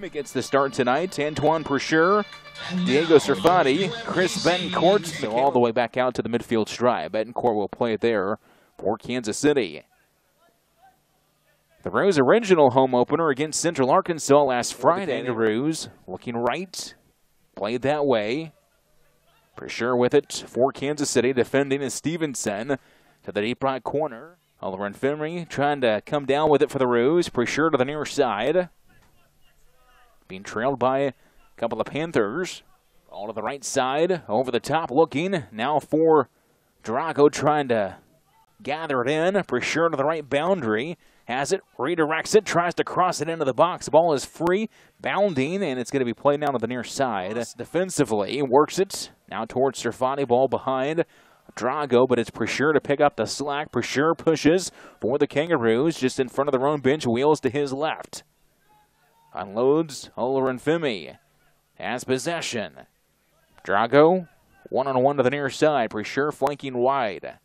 Fimi gets the start tonight. Antoine Precheur, Diego Serfati, Chris Betancourt. So all the way back out to the midfield stripe. Betancourt will play there for Kansas City. The Rose original home opener against Central Arkansas last Friday. Kangaroos looking right, played that way. Precheur with it for Kansas City, defending is Stevenson to the deep right corner. Oliver Fimi trying to come down with it for the Rose. Precheur to the near side, being trailed by a couple of Panthers. All to the right side, over the top looking. Now for Drago trying to gather it in. Precheur to the right boundary. Has it, redirects it, tries to cross it into the box. The ball is free, bounding, and it's going to be played down to the near side. Defensively, works it. Now towards Serfati, ball behind Drago, but it's Precheur to pick up the slack. Precheur pushes for the Kangaroos, just in front of their own bench, wheels to his left. Unloads Oliver Fimi. Has possession. Drago, one-on-one to the near side. Precheur flanking wide.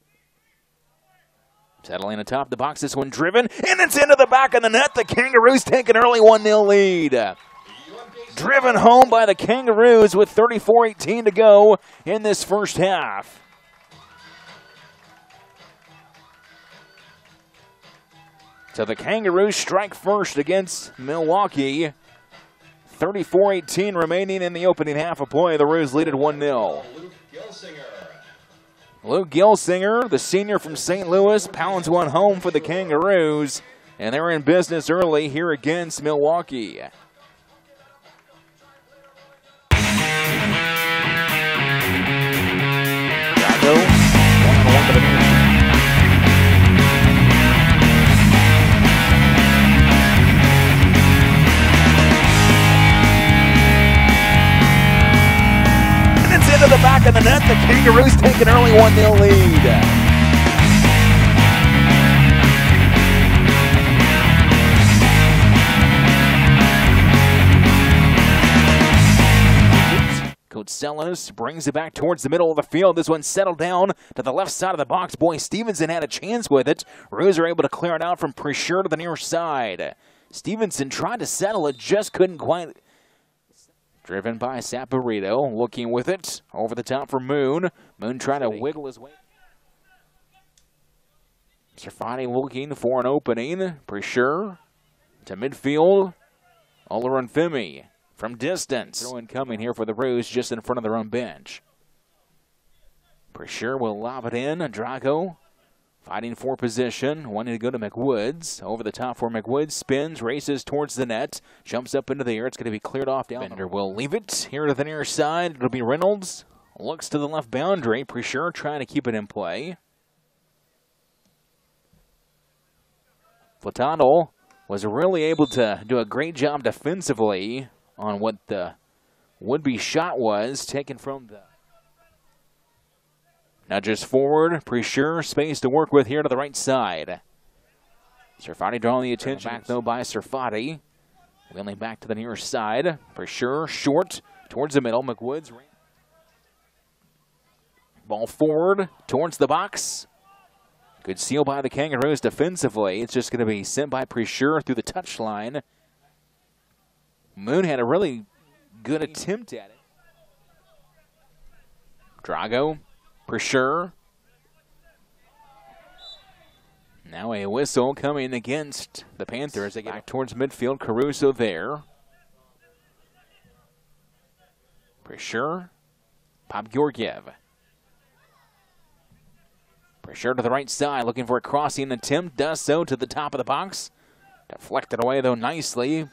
Settling atop the box, this one driven, and it's into the back of the net. The Kangaroos take an early 1-0 lead. Driven home by the Kangaroos with 34:18 to go in this first half. So the Kangaroos strike first against Milwaukee. 34:18 remaining in the opening half of play. The Roos lead at 1-0. Luke Gilsinger, the senior from St. Louis, pounds one home for the Kangaroos, and they're in business early here against Milwaukee. Drago, one-on-one to the near. Into the back of the net, the Kangaroos take an early 1-0 lead. Coach Sellos brings it back towards the middle of the field. This one settled down to the left side of the box. Boy, Stevenson had a chance with it. Roos are able to clear it out from Precheur to the near side. Stevenson tried to settle it, just couldn't quite. Driven by Saporito, looking with it. Over the top for Moon. Moon trying to wiggle his way. Serfati looking for an opening. Precheur to midfield. Oliver Fimi from distance. Throw in coming here for the Roos, just in front of their own bench. Precheur will lob it in. Drago fighting for position, wanting to go to McWoods. Over the top for McWoods, spins, races towards the net, jumps up into the air. It's going to be cleared off down. Bender will leave it here to the near side. It'll be Reynolds. Looks to the left boundary. Precheur trying to keep it in play. Flatano was really able to do a great job defensively on what the would-be shot was, taken from the nudges forward. Precheur, space to work with here to the right side. Serfati drawing the attention back, though, by Serfati. Wheeling back to the near side. Precheur, short, towards the middle. McWoods. Ball forward, towards the box. Good seal by the Kangaroos defensively. It's just going to be sent by Precheur through the touchline. Moon had a really good attempt at it. Drago. Precheur. Now a whistle coming against the Panthers. They get back towards midfield. Caruso there. Precheur. Popgeorgiev. Precheur to the right side, looking for a crossing attempt. Does so to the top of the box. Deflected away, though, nicely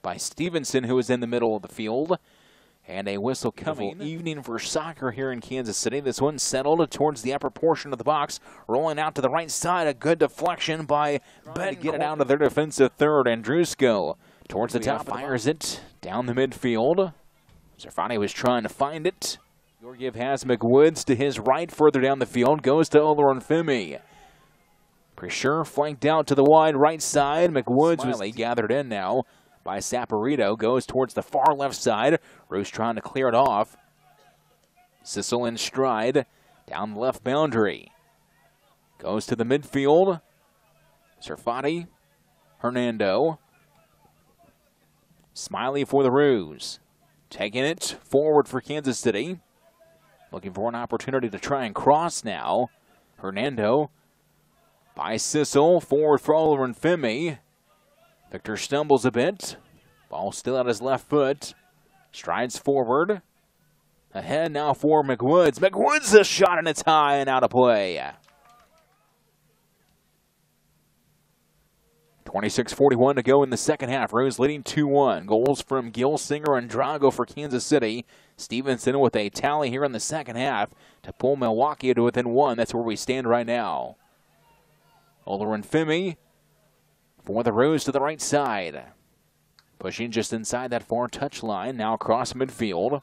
by Stevenson, who is in the middle of the field. And a whistle coming. Evening for soccer here in Kansas City. This one settled towards the upper portion of the box. Rolling out to the right side. A good deflection by Ben to get it out of their defensive third. Andrusko towards the top. Fires it down the midfield. Serfati was trying to find it. Georgiev has McWoods to his right. Further down the field. Goes to Oliver Fimi. Precheur flanked out to the wide right side. McWoods was gathered in now by Saporito, goes towards the far left side. Roos trying to clear it off. Sissel in stride, down the left boundary. Goes to the midfield. Serfati, Hernando. Smiley for the Roos. Taking it forward for Kansas City. Looking for an opportunity to try and cross now. Hernando by Sissel. Forward for Olorunfemi. Victor stumbles a bit. Ball still at his left foot. Strides forward. Ahead now for McWoods. McWoods a shot and it's high and out of play. 26:41 to go in the second half. Rose leading 2-1. Goals from Gilsinger and Drago for Kansas City. Stevenson with a tally here in the second half to pull Milwaukee to within 1. That's where we stand right now. Olorunfemi for the Rose to the right side. Pushing just inside that far touch line. Now across midfield.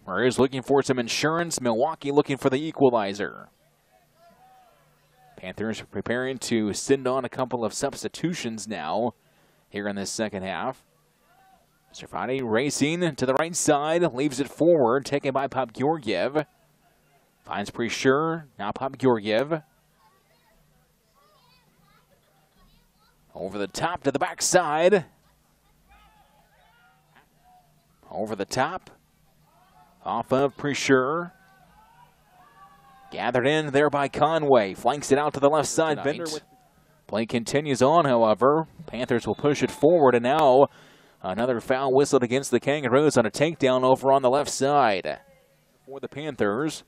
Rose looking for some insurance. Milwaukee looking for the equalizer. Panthers preparing to send on a couple of substitutions now here in this second half. Servati racing to the right side, leaves it forward, taken by Popgeorgiev. Finds Precheur, now Popgeorgiev. Over the top to the backside. Over the top. Off of Precheur. Gathered in there by Conway. Flanks it out to the left side. Play continues on, however. Panthers will push it forward, and now another foul whistled against the Kangaroos on a takedown over on the left side. For the Panthers,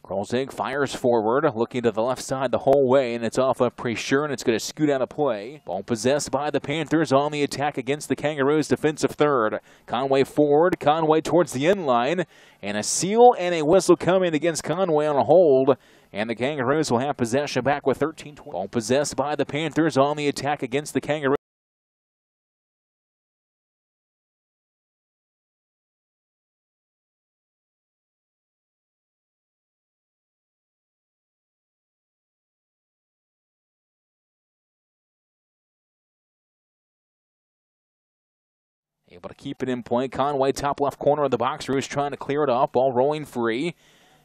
Krolzig fires forward, looking to the left side the whole way, and it's off of Precheur, and it's going to scoot out of play. Ball possessed by the Panthers on the attack against the Kangaroos' defensive third. Conway forward, Conway towards the end line, and a seal and a whistle coming against Conway on a hold, and the Kangaroos will have possession back with 13-20. Ball possessed by the Panthers on the attack against the Kangaroos. Able to keep it in play. Conway, top left corner of the box. Roos trying to clear it off. Ball rolling free.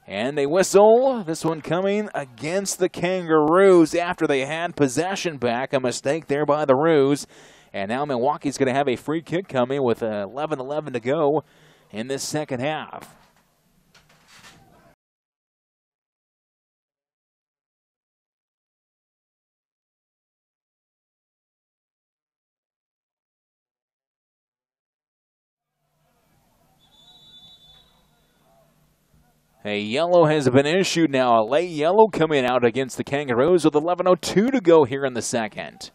And a whistle. This one coming against the Kangaroos after they had possession back. A mistake there by the Roos. And now Milwaukee's going to have a free kick coming with 11:11 to go in this second half. A yellow has been issued now. A late yellow coming out against the Kangaroos with 11:02 to go here in the second.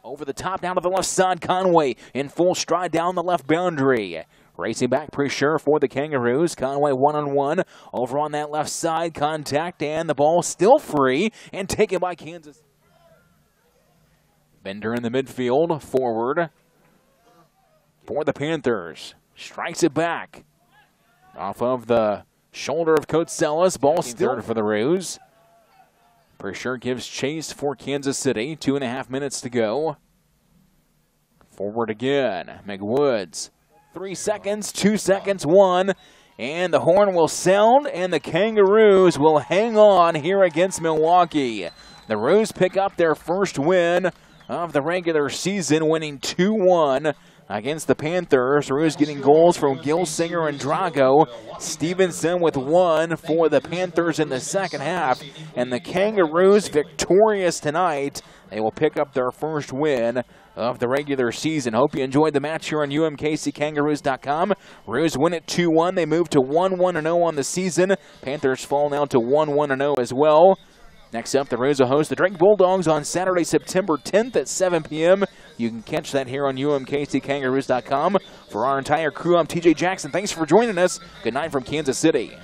Over the top, down to the left side, Conway in full stride down the left boundary. Racing back, Precheur for the Kangaroos. Conway one-on-one. Over on that left side, contact, and the ball still free and taken by Kansas. Bender in the midfield, forward for the Panthers. Strikes it back. Off of the shoulder of Kotzelis. Ball still for the Roos. Precheur gives chase for Kansas City. 2.5 minutes to go. Forward again. McWoods. 3 seconds, 2 seconds, 1. And the horn will sound, and the Kangaroos will hang on here against Milwaukee. The Roos pick up their first win of the regular season, winning 2-1. Against the Panthers. Roos getting goals from Gilsinger and Drago. Stevenson with 1 for the Panthers in the second half. And the Kangaroos victorious tonight. They will pick up their first win of the regular season. Hope you enjoyed the match here on UMKCKangaroos.com. Roos win it 2-1. They move to 1-1-0 on the season. Panthers fall now to 1-1-0 as well. Next up, the Roos will host the Drake Bulldogs on Saturday, September 10th at 7 p.m. You can catch that here on UMKCKangaroos.com. For our entire crew, I'm TJ Jackson. Thanks for joining us. Good night from Kansas City.